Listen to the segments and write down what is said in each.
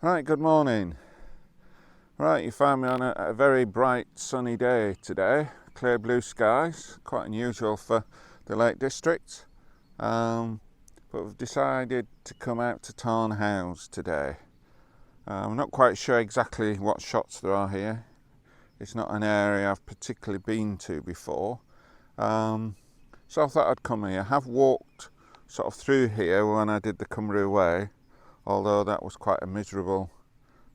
Right, good morning. Right, you find me on a very bright sunny day today. Clear blue skies, quite unusual for the Lake District. But we've decided to come out to Tarn Hows today. I'm not quite sure exactly what shots there are here. It's not an area I've particularly been to before. So I thought I'd come here. I have walked sort of through here when I did the Cymru Way, although that was quite a miserable,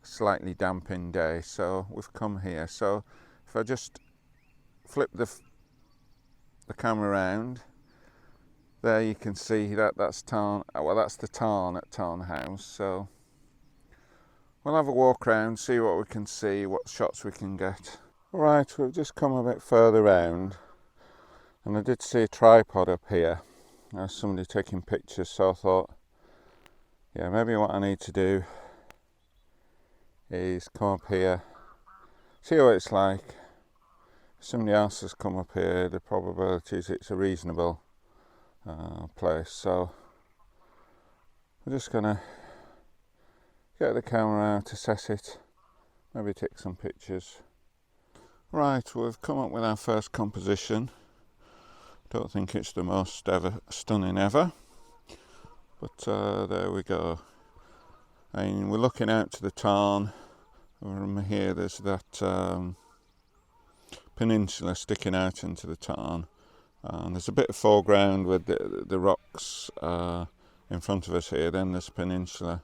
slightly damping day, so we've come here. So if I just flip the camera around, there you can see that's Tarn. Well, that's the Tarn at Tarn Hows. So we'll have a walk around, see what we can see, what shots we can get. Right, we've just come a bit further round, and I did see a tripod up here. There's somebody taking pictures, so I thought, yeah, maybe what I need to do is come up here, see what it's like. If somebody else has come up here, the probability is it's a reasonable place. So we're just gonna get the camera out, assess it, maybe take some pictures. Right, we've come up with our first composition. Don't think it's the most stunning ever, but there we go. And we're looking out to the Tarn. From here there's that peninsula sticking out into the Tarn, and there's a bit of foreground with the rocks in front of us here. Then there's a peninsula,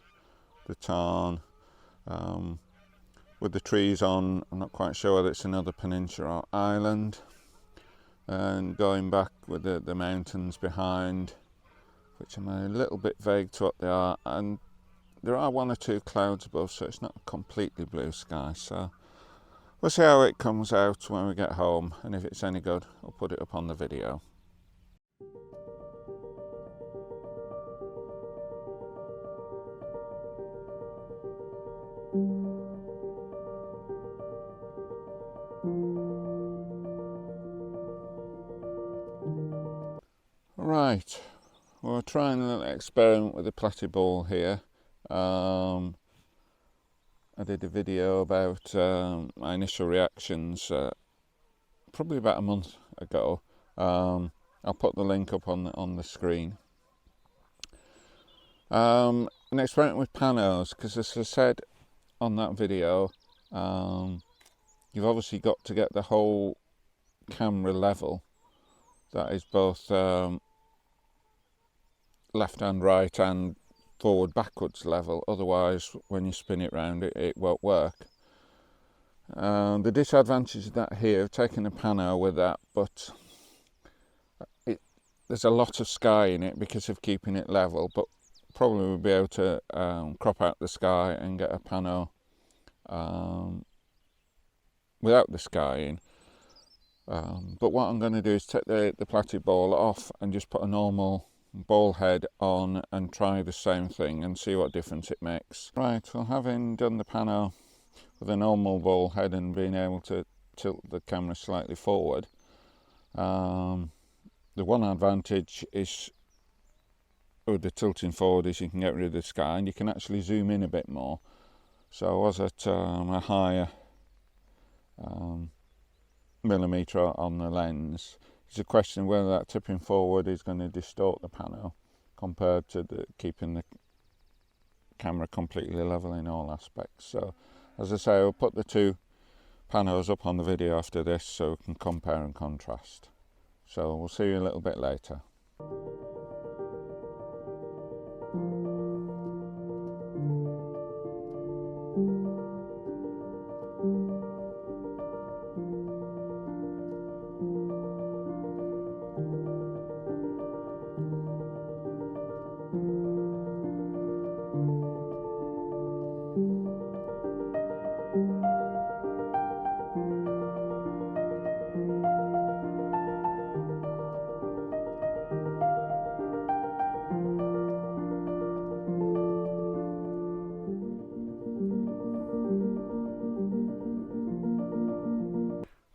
the Tarn, with the trees on. I'm not quite sure whether it's another peninsula or island, and going back with the mountains behind, which I'm a little bit vague to what they are, and there are one or two clouds above, so it's not a completely blue sky. So we'll see how it comes out when we get home, and if it's any good, I'll put it up on the video. Right, we're trying a little experiment with the Platyball here. I did a video about my initial reactions probably about a month ago. I'll put the link up on the screen. An experiment with panos, because as I said on that video, you've obviously got to get the whole camera level. That is both left and right and forward backwards level, otherwise when you spin it round it won't work. The disadvantage of that here, I've taken a Pano with that, but there's a lot of sky in it because of keeping it level, but probably we'll be able to crop out the sky and get a Pano without the sky in. But what I'm going to do is take the Platyball off and just put a normal ball head on and try the same thing and see what difference it makes. Right, well, having done the Pano with a normal ball head and being able to tilt the camera slightly forward, the one advantage is with the tilting forward is you can get rid of the sky and you can actually zoom in a bit more. So I was at a higher millimetre on the lens. It's a question of whether that tipping forward is going to distort the Pano compared to keeping the camera completely level in all aspects. So as I say, I'll put the two Panos up on the video after this so we can compare and contrast. So we'll see you a little bit later.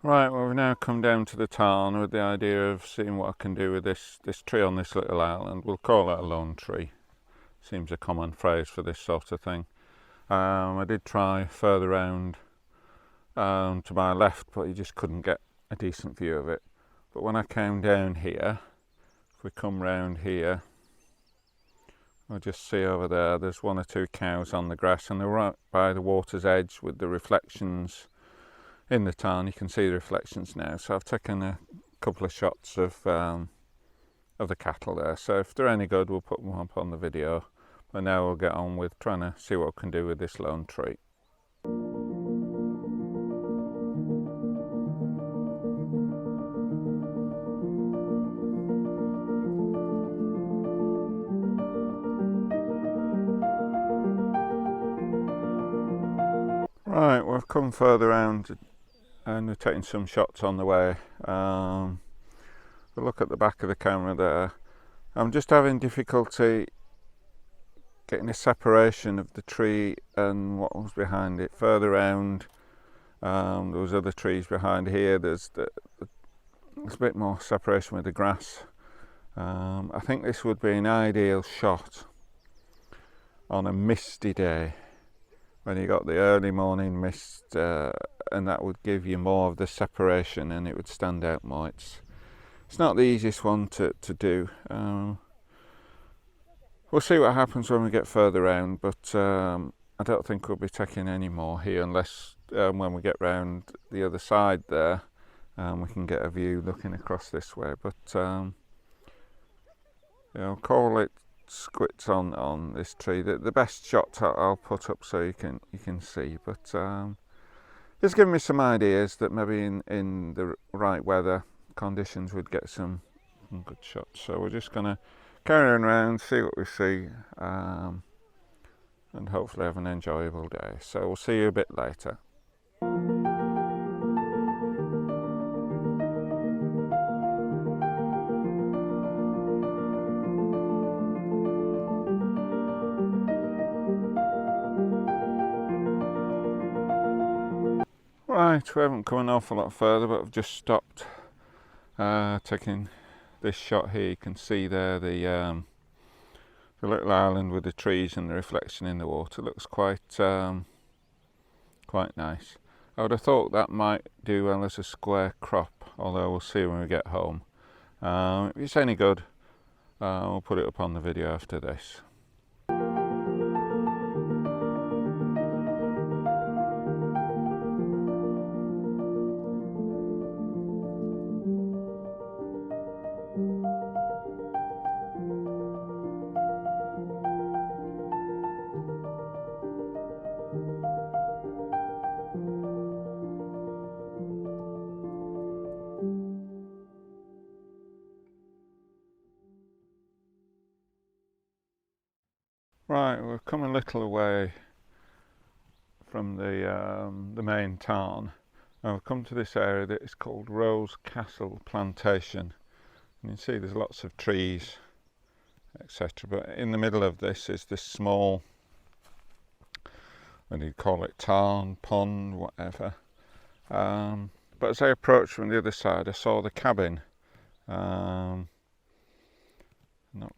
Right, well, we've now come down to the Tarn with the idea of seeing what I can do with this tree on this little island. We'll call it a lone tree. Seems a common phrase for this sort of thing. I did try further round to my left, but you just couldn't get a decent view of it. But when I came down here, if we come round here, we'll just see over there, there's 1 or 2 cows on the grass, and they're right by the water's edge with the reflections in the tarn. You can see the reflections now. So I've taken a couple of shots of the cattle there. So if they're any good, we'll put them up on the video. But now we'll get on with trying to see what we can do with this lone tree. Right, we've come further round and we're taking some shots on the way. We'll look at the back of the camera there. I'm just having difficulty getting a separation of the tree and what was behind it. Further round, there was other trees behind here. There's a bit more separation with the grass. I think this would be an ideal shot on a misty day, when you got the early morning mist, and that would give you more of the separation and it would stand out more. It's not the easiest one to do. We'll see what happens when we get further round, but I don't think we'll be taking any more here unless when we get round the other side there, we can get a view looking across this way. But you know, call it squits on this tree. The best shot I'll put up so you can see, but just giving me some ideas that maybe in the right weather conditions we'd get some good shots. So we're just going to carry on around, see what we see, and hopefully have an enjoyable day. So we'll see you a bit later. Right, we haven't come an awful lot further, but I've just stopped taking this shot here. You can see there the little island with the trees and the reflection in the water. Looks quite nice. I would have thought that might do well as a square crop, although we'll see when we get home. If it's any good, we'll put it up on the video after this. Right, we've come a little away from the main tarn. Now we've come to this area that is called Rose Castle Plantation. And you can see there's lots of trees, etc. But in the middle of this is this small, what do you call it, tarn, pond, whatever. But as I approached from the other side, I saw the cabin. Not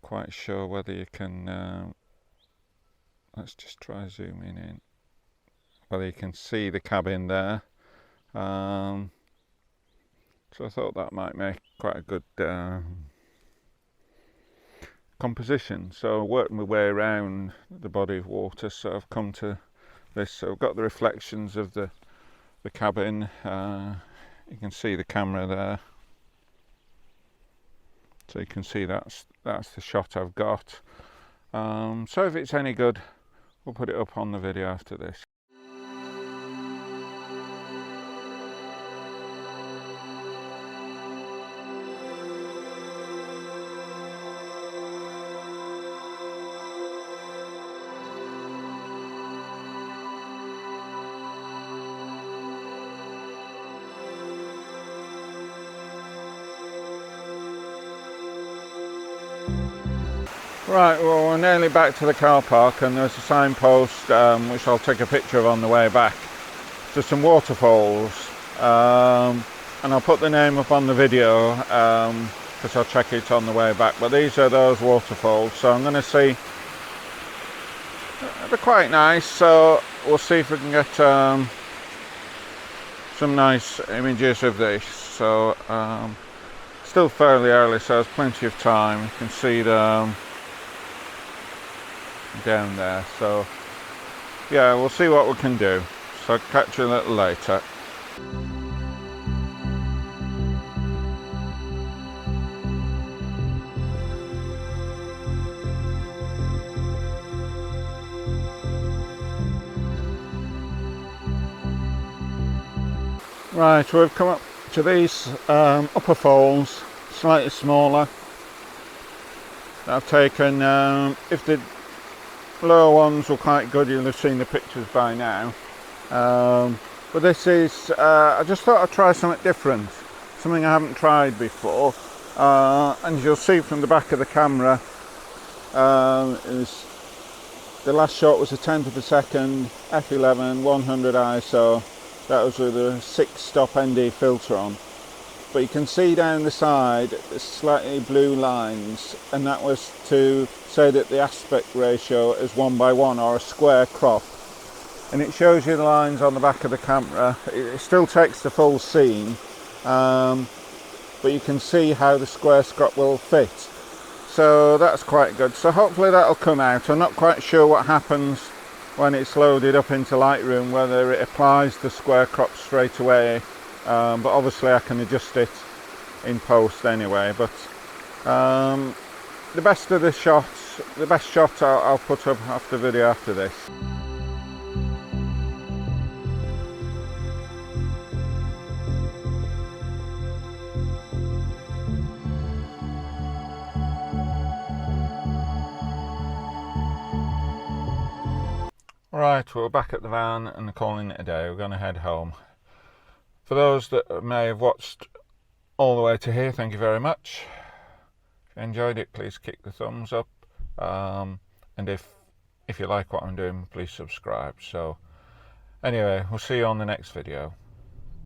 quite sure whether you can. Let's just try zooming in. Whether you can see the cabin there. So I thought that might make quite a good composition. So I worked my way around the body of water. So I've come to this. So I've got the reflections of the cabin. You can see the camera there. So you can see that's the shot I've got. So if it's any good, we'll put it up on the video after this. Right, well, we're nearly back to the car park, and there's a signpost which I'll take a picture of on the way back to some waterfalls, and I'll put the name up on the video because I'll check it on the way back. But these are those waterfalls, so I'm going to see they're quite nice, so we'll see if we can get some nice images of this. So still fairly early, so there's plenty of time. You can see them down there, so yeah, we'll see what we can do. So I'll catch you a little later. Right, we've come up to these upper falls, slightly smaller. I've taken, if the lower ones were quite good, you'll have seen the pictures by now. But this is, I just thought I'd try something different, something I haven't tried before. And you'll see from the back of the camera, the last shot was a 10th of a second, f11, 100 ISO. That was with a 6-stop ND filter on. But you can see down the side slightly blue lines, and that was to say that the aspect ratio is 1:1 or a square crop. And it shows you the lines on the back of the camera. It still takes the full scene, but you can see how the square crop will fit. So that's quite good. So hopefully that'll come out. I'm not quite sure what happens when it's loaded up into Lightroom, whether it applies the square crop straight away, but obviously I can adjust it in post anyway. But the best of the shots, the best shot I'll put up after the video after this. Right, we're back at the van and calling it a day. We're going to head home. For those that may have watched all the way to here, thank you very much. If you enjoyed it, please kick the thumbs up. And if you like what I'm doing, please subscribe. So anyway, we'll see you on the next video.